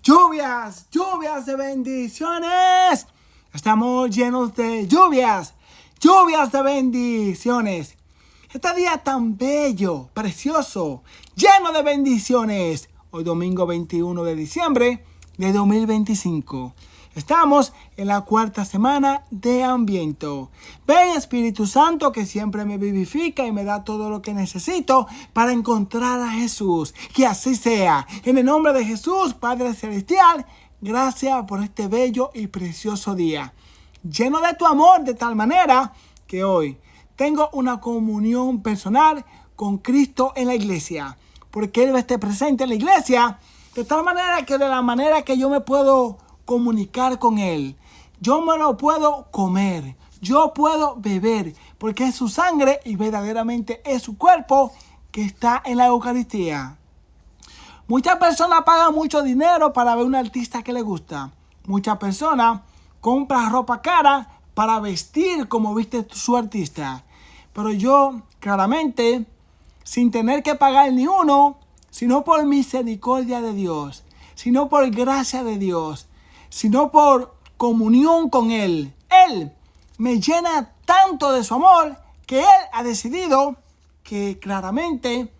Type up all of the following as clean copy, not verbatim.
Lluvias de bendiciones. Estamos llenos de lluvias de bendiciones. Este día tan bello, precioso, lleno de bendiciones. Hoy domingo 21 de diciembre de 2025. Estamos en la cuarta semana de Adviento. Ven, Espíritu Santo, que siempre me vivifica y me da todo lo que necesito para encontrar a Jesús. Que así sea. En el nombre de Jesús, Padre Celestial, gracias por este bello y precioso día. Lleno de tu amor de tal manera que hoy tengo una comunión personal con Cristo en la iglesia. Porque Él esté presente en la iglesia de tal manera que de la manera que yo me puedo comunicar con Él. Yo me lo puedo comer. Yo puedo beber. Porque es su sangre y verdaderamente es su cuerpo que está en la Eucaristía. Muchas personas pagan mucho dinero para ver un artista que les gusta. Muchas personas compran ropa cara para vestir como viste su artista. Pero yo, claramente, sin tener que pagar ni uno, sino por misericordia de Dios, sino por gracia de Dios, sino por comunión con Él. Él me llena tanto de su amor que Él ha decidido que claramente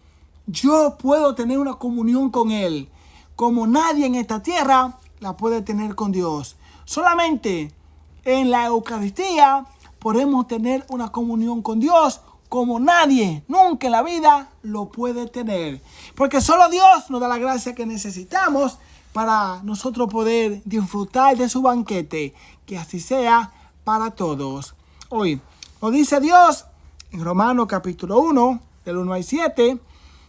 yo puedo tener una comunión con Él como nadie en esta tierra la puede tener con Dios. Solamente en la Eucaristía podemos tener una comunión con Dios como nadie nunca en la vida lo puede tener. Porque solo Dios nos da la gracia que necesitamos para nosotros poder disfrutar de su banquete. Que así sea para todos. Hoy nos dice Dios en Romanos capítulo 1, del 1 al 7,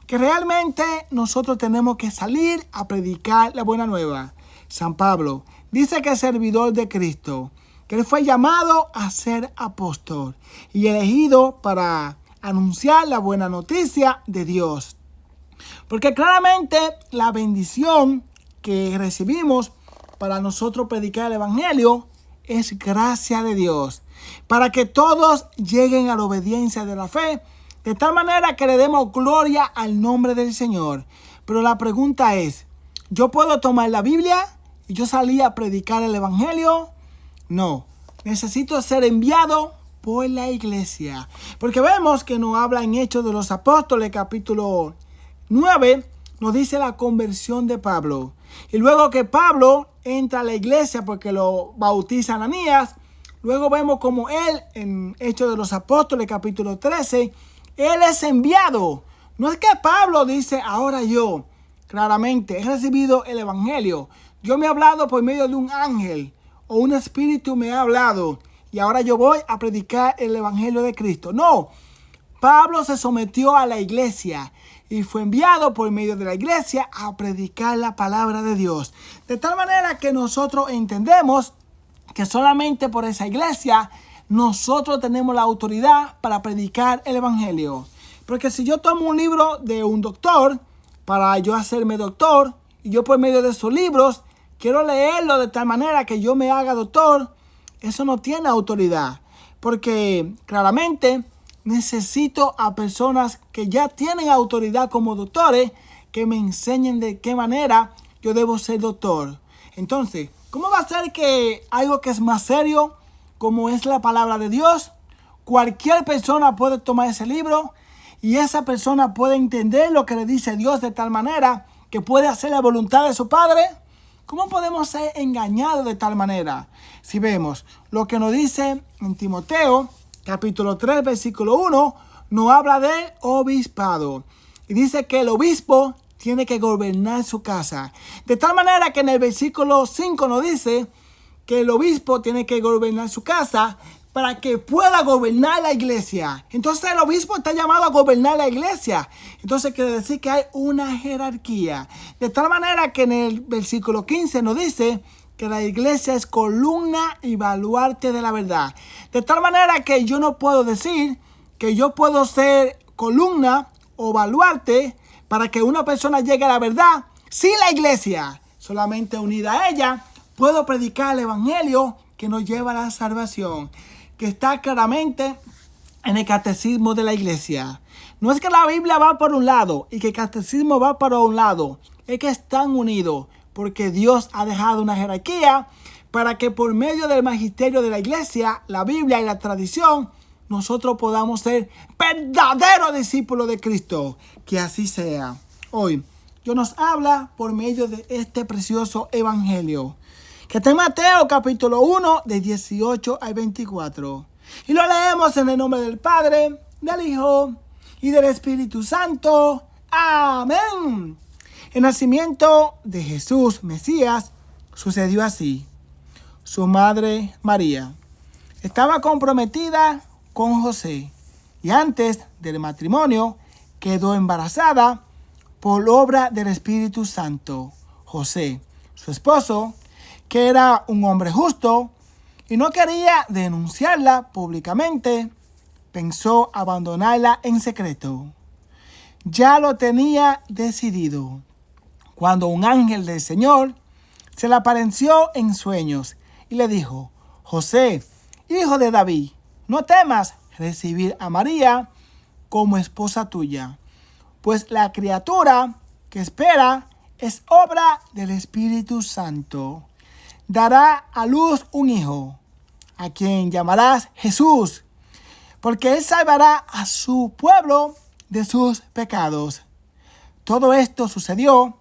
que realmente nosotros tenemos que salir a predicar la buena nueva. San Pablo dice que es servidor de Cristo, que Él fue llamado a ser apóstol y elegido para anunciar la buena noticia de Dios. Porque claramente la bendición que recibimos para nosotros predicar el Evangelio es gracia de Dios, para que todos lleguen a la obediencia de la fe, de tal manera que le demos gloria al nombre del Señor. Pero la pregunta es, ¿yo puedo tomar la Biblia y yo salir a predicar el Evangelio? No, necesito ser enviado por la iglesia. Porque vemos que nos habla en Hechos de los Apóstoles, capítulo 9, nos dice la conversión de Pablo. Y luego que Pablo entra a la iglesia porque lo bautiza Ananías, luego vemos como él, en Hechos de los Apóstoles, capítulo 13, él es enviado. No es que Pablo dice, ahora yo, claramente, he recibido el Evangelio. Yo me he hablado por medio de un ángel o un espíritu me ha hablado y ahora yo voy a predicar el Evangelio de Cristo. No, Pablo se sometió a la iglesia y fue enviado por medio de la iglesia a predicar la palabra de Dios. De tal manera que nosotros entendemos que solamente por esa iglesia nosotros tenemos la autoridad para predicar el Evangelio. Porque si yo tomo un libro de un doctor para yo hacerme doctor y yo por medio de esos libros quiero leerlo de tal manera que yo me haga doctor, eso no tiene autoridad. Porque claramente necesito a personas que ya tienen autoridad como doctores que me enseñen de qué manera yo debo ser doctor. Entonces, ¿cómo va a ser que algo que es más serio, como es la palabra de Dios, cualquier persona puede tomar ese libro y esa persona puede entender lo que le dice Dios de tal manera que puede hacer la voluntad de su Padre? ¿Cómo podemos ser engañados de tal manera? Si vemos lo que nos dice en Timoteo, capítulo 3, versículo 1, nos habla del obispado. Y dice que el obispo tiene que gobernar su casa. De tal manera que en el versículo 5 nos dice que el obispo tiene que gobernar su casa para que pueda gobernar la iglesia. Entonces el obispo está llamado a gobernar la iglesia. Entonces quiere decir que hay una jerarquía. De tal manera que en el versículo 15 nos dice que la iglesia es columna y baluarte de la verdad. De tal manera que yo no puedo decir que yo puedo ser columna o baluarte para que una persona llegue a la verdad sin la iglesia. Solamente unida a ella puedo predicar el evangelio que nos lleva a la salvación, que está claramente en el catecismo de la iglesia. No es que la Biblia va por un lado y que el catecismo va por un lado, es que están unidos. porque Dios ha dejado una jerarquía para que por medio del magisterio de la iglesia, la Biblia y la tradición, nosotros podamos ser verdaderos discípulos de Cristo. Que así sea. Hoy, Dios nos habla por medio de este precioso evangelio, que está en Mateo capítulo 1, de 18 al 24. Y lo leemos en el nombre del Padre, del Hijo y del Espíritu Santo. Amén. El nacimiento de Jesús, Mesías, sucedió así. Su madre, María, estaba comprometida con José y antes del matrimonio quedó embarazada por obra del Espíritu Santo. José, su esposo, que era un hombre justo y no quería denunciarla públicamente, pensó abandonarla en secreto. Ya lo tenía decidido, cuando un ángel del Señor se le apareció en sueños y le dijo: José, hijo de David, no temas recibir a María como esposa tuya, pues la criatura que espera es obra del Espíritu Santo. Dará a luz un hijo, a quien llamarás Jesús, porque él salvará a su pueblo de sus pecados. Todo esto sucedió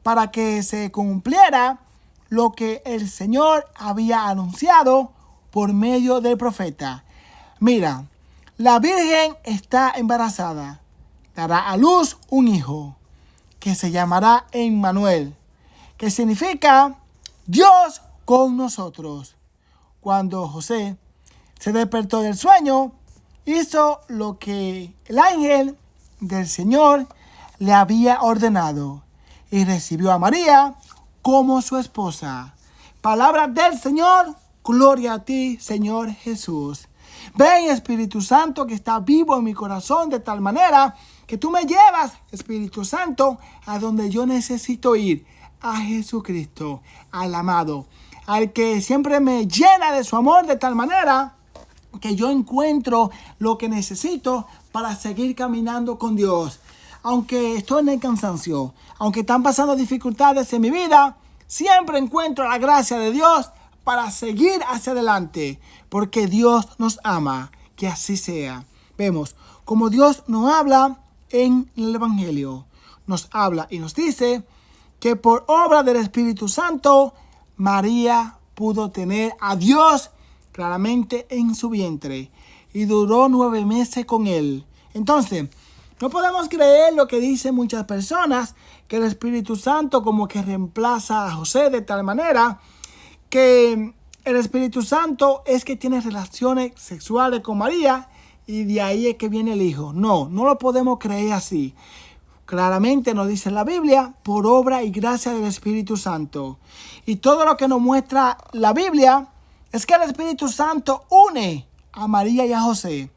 para que se cumpliera lo que el Señor había anunciado por medio del profeta. Mira, la Virgen está embarazada, dará a luz un hijo, que se llamará Emmanuel, que significa Dios con nosotros. Cuando José se despertó del sueño, hizo lo que el ángel del Señor le había ordenado y recibió a María como su esposa. Palabra del Señor, gloria a ti, Señor Jesús. Ven, Espíritu Santo, que está vivo en mi corazón de tal manera que tú me llevas, Espíritu Santo, a donde yo necesito ir, a Jesucristo, al amado, al que siempre me llena de su amor de tal manera que yo encuentro lo que necesito para seguir caminando con Dios. Aunque estoy en el cansancio, aunque están pasando dificultades en mi vida, siempre encuentro la gracia de Dios para seguir hacia adelante, porque Dios nos ama. Que así sea. Vemos como Dios nos habla en el Evangelio. Nos habla y nos dice que por obra del Espíritu Santo, María pudo tener a Dios claramente en su vientre y duró 9 meses con él. Entonces, no podemos creer lo que dicen muchas personas, que el Espíritu Santo como que reemplaza a José de tal manera que el Espíritu Santo es que tiene relaciones sexuales con María y de ahí es que viene el Hijo. No lo podemos creer así. Claramente nos dice la Biblia, por obra y gracia del Espíritu Santo. Y todo lo que nos muestra la Biblia es que el Espíritu Santo une a María y a José.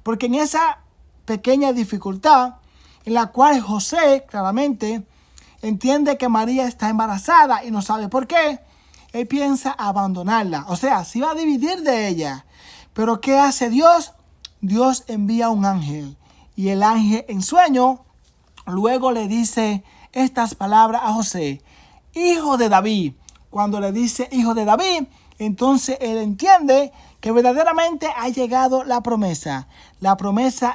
Porque en esa pequeña dificultad, en la cual José claramente entiende que María está embarazada y no sabe por qué, él piensa abandonarla. O sea, se va a dividir de ella. Pero ¿qué hace Dios? Dios envía un ángel. Y el ángel en sueño luego le dice estas palabras a José: hijo de David. Cuando le dice hijo de David, entonces él entiende que verdaderamente ha llegado la promesa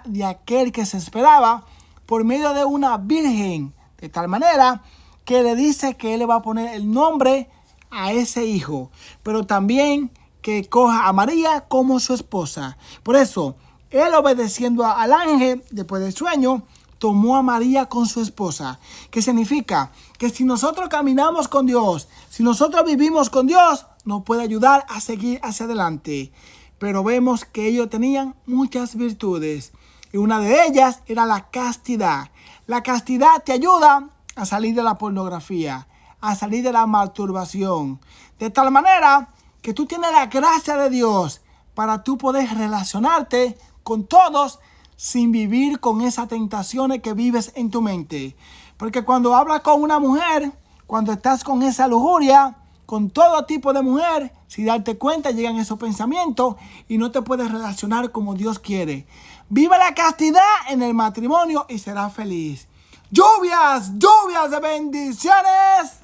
de aquel que se esperaba por medio de una virgen, de tal manera que le dice que él le va a poner el nombre a ese hijo, pero también que coja a María como su esposa. Por eso, él, obedeciendo al ángel después del sueño, tomó a María con su esposa, que significa que si nosotros caminamos con Dios, si nosotros vivimos con Dios, nos puede ayudar a seguir hacia adelante. Pero vemos que ellos tenían muchas virtudes y una de ellas era la castidad. La castidad te ayuda a salir de la pornografía, a salir de la masturbación, de tal manera que tú tienes la gracia de Dios para tú poder relacionarte con todos sin vivir con esas tentaciones que vives en tu mente. Porque cuando hablas con una mujer, cuando estás con esa lujuria, con todo tipo de mujer, si darte cuenta llegan esos pensamientos y no te puedes relacionar como Dios quiere. Viva la castidad en el matrimonio y serás feliz. Lluvias de bendiciones.